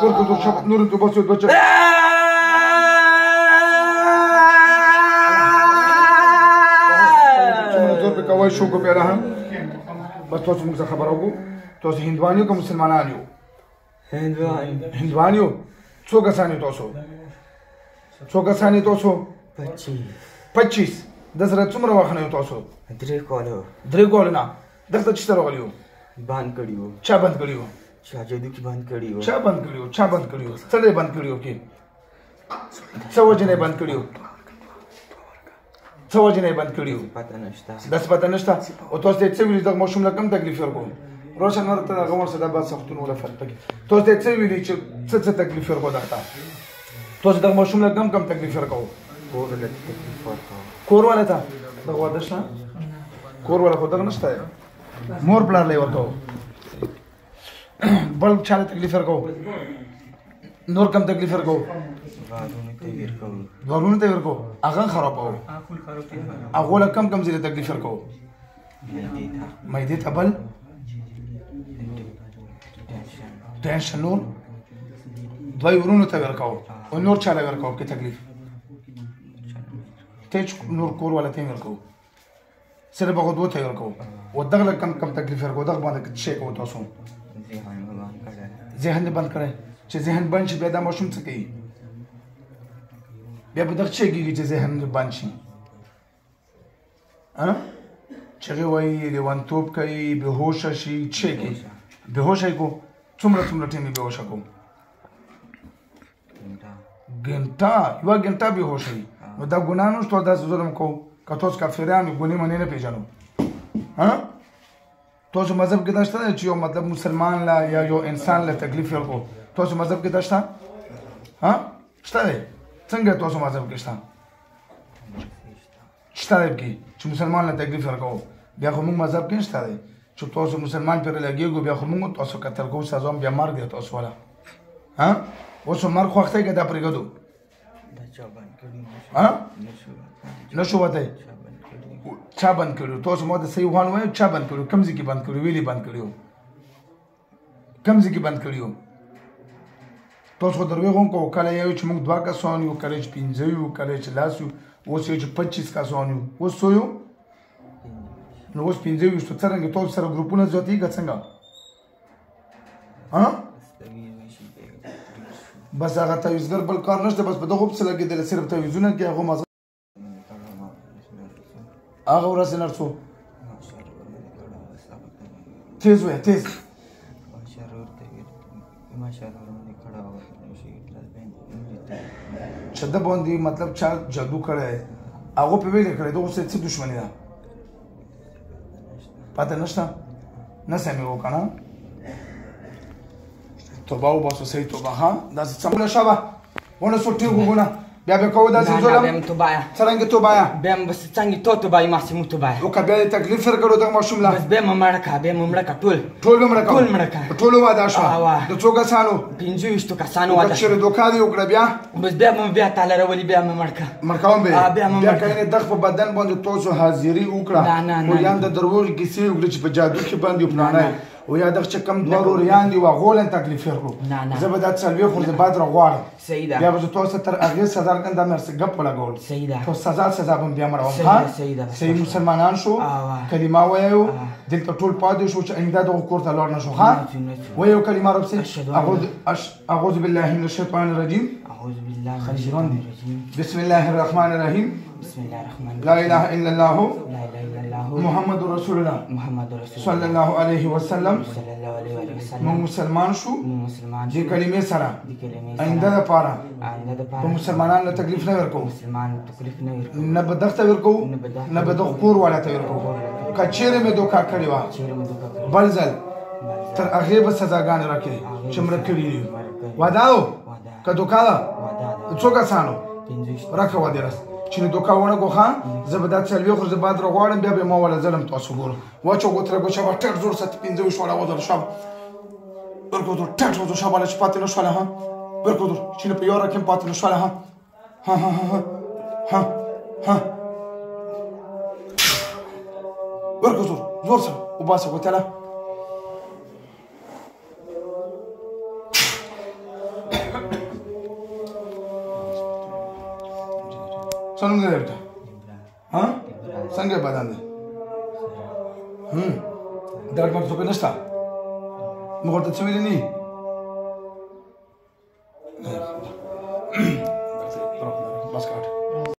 وركضوا شوف نور انتوا بصوا بس زور بكوي شو کو پیرا بس تاسو موږ خبر وګو تاسو هندوانیو که مسلمانانیو هندوانیو څو کسان تاسو 25 د سره څومره وخت نه تاسو 3 کال نه دغه چې تر غلیو بند کړیو چا بند کړیو چا جادو کې بند کړیو چا بند کړیو څه بند کړیو کې څه وجنه بند کړیو څه وجنه بند کړیو پته نشته داس پته نشته او تاسو ته څه ویل د مشوم لکم تکلیف ورکو روشن ورته هغه ورسره د بس وختونو ولا فرق کوي تاسو ته څه ویل چې څه تکلیف ورکو درته تاسو د مشوم لکم کم تکلیف ورکو کور ولا ته دغه ودشنه کور ولا خو دغه نشته مور پلار لې ورکو بل چاله تکلیف ورکو نور کم تکلیف ورکو ورونه ته ورکو هغه خرابو هغه له کم زیاده تکلیف ورکو مېدې ته بل ټینشن نور دوی ورونه ته ورکو او نور چاله ورکو کې تکلیف تیج نور کور ولا ته ورکو سره بغد وته ورکو ودغه کم تکلیف ورکو دغه باندې شي کو تاسو ذهن بند کړئ چې ذهن بند شي بیا دا ماشوم څه کوي بیا به دغه څه کېږي چې ذهن بند شي چې وایي لیوانتوب کوي بېهوشه شي څه کوي بېهوشه کو څومره ټیم یې بېهوشه کو ګنټه یوه ګنټه بېهوشه وي نو دا ګناه نه شته داسې ظلم کوو که تاسو کافران یو ګنې منې نه پېژنو تاسو مذهب کې دا شته چې یو مطلب مسلمان لا یا یو انسان له تکلیف ورکو تاسو مذهب کې دا شته شته دی څنګه تاسو مذهب کې شته دی چې مسلمان له تکلیف ورکو بیا خو موږ مذهب کې شته دی چې تاسو مسلمان پرې لګېږو بیا خو موږ تاسو قتل کوو سزا هم بیا مرګ دی تاسو والا اوس مرګ خو وختی که دا پرېږدو نشو وتی چا بند کړو تاسو ما د صحیح وان وایو چا بند کړو کوم ځای کې بند کړو ویلې بند کړو کوم ځای کې بند کړو تاسو خو دروغ هم کوو کله یو چې موږ 2 کسان یو کله چې 15 یو کله چې لاس یو اوس یو چې 25 کسان یو اوس څو یو نو اوس 15 یو څرنګه تاسو سره ګروپونه زیاتېږي څنګه بس هغه تعویضګر بل کار نشته بس په دغه پسې لګېدلی صرف تعویضونه کې هغه مذهب هغه ورځ نرسو تیز وای تیز چې د باندې مطلب چا جادو کړی هغه په ویلې کړی دغه څه دښمني ده پته نشته نه سمې وکړه توبه وباسو صحیح توبه ها داسې څمونه شابه ونه سوټي وګونه بیا به کوو داسې ظلم بیا توبه څرنګه توبه بیا بس څنګه تو توبه ماسې مو توبه وکړه بیا یې تکلیف ورکړو دغه ماشوم لا بس بیا مې مړه کړه بیا مې مړه کړه ټول مې مړه کړه ټولو واده شوه د څو کسانو 25 کسانو واده شوه دوکا دې وکړه بیا بس بیا تاله راولي بیا مې مړ کړه مړ کوم بیا کینې دغه په بدن باندې تاسو حاضري وکړه خو یا د دروغ کیسې وکړه چې په جادو کې باندې پلانای او یا دغه چې کم دوه وروریان دي وغولن تکلیف ورکړو زه به دا څلوېښت ورځې بعد راغواړم بیا به زه تاسو تر هغې سزا دا مې هرڅه ګپ ولګول تاسو سزا به م بیا مړوم صحیح مسلمانان شو کلمه ویو دلته ټول پاتې شو چې آینده دغه کور ته لاړ نه شو ښه ویو کلمه ربسې اعوذ بالله من الشیطان الرجیم بسم الله الرحمن الرحیم لا اله الا الله محمد رسول الله صلی الله علیه وسلم موږ مسلمان شو دې کلمې سره آینده دپاره په مسلمانانو له تکلیف نه ورکوو نه به دغه ته ورکوو نه به دغه کور والا ته ورکوو که چیرې مې دوکا کړې وه بل ځل تر هغې به سزاګانې راکړې چې مړه کړي دي واده و که دوکا ده څو کسانو راکړه وادې رس چې دوکا ونه کو ښه زه به دا 4 ورځې بعد راغواړم بیا به ما ولا ظلم تاسو ګورم واچو ګوتره ګو شابه ټټ زور ساتي 25 ولا وځل شابه ورکو ټټ وځو شابه له پاتې نه شوله ها ورکو چې په یو رقم پاتې نه شوله ها ورکو زور سره وباسه ګوتله Sonum de derta. Ha? څنګه بدن دی؟ درد مرد څوک نشته؟ موږ ورته څه ویلي نه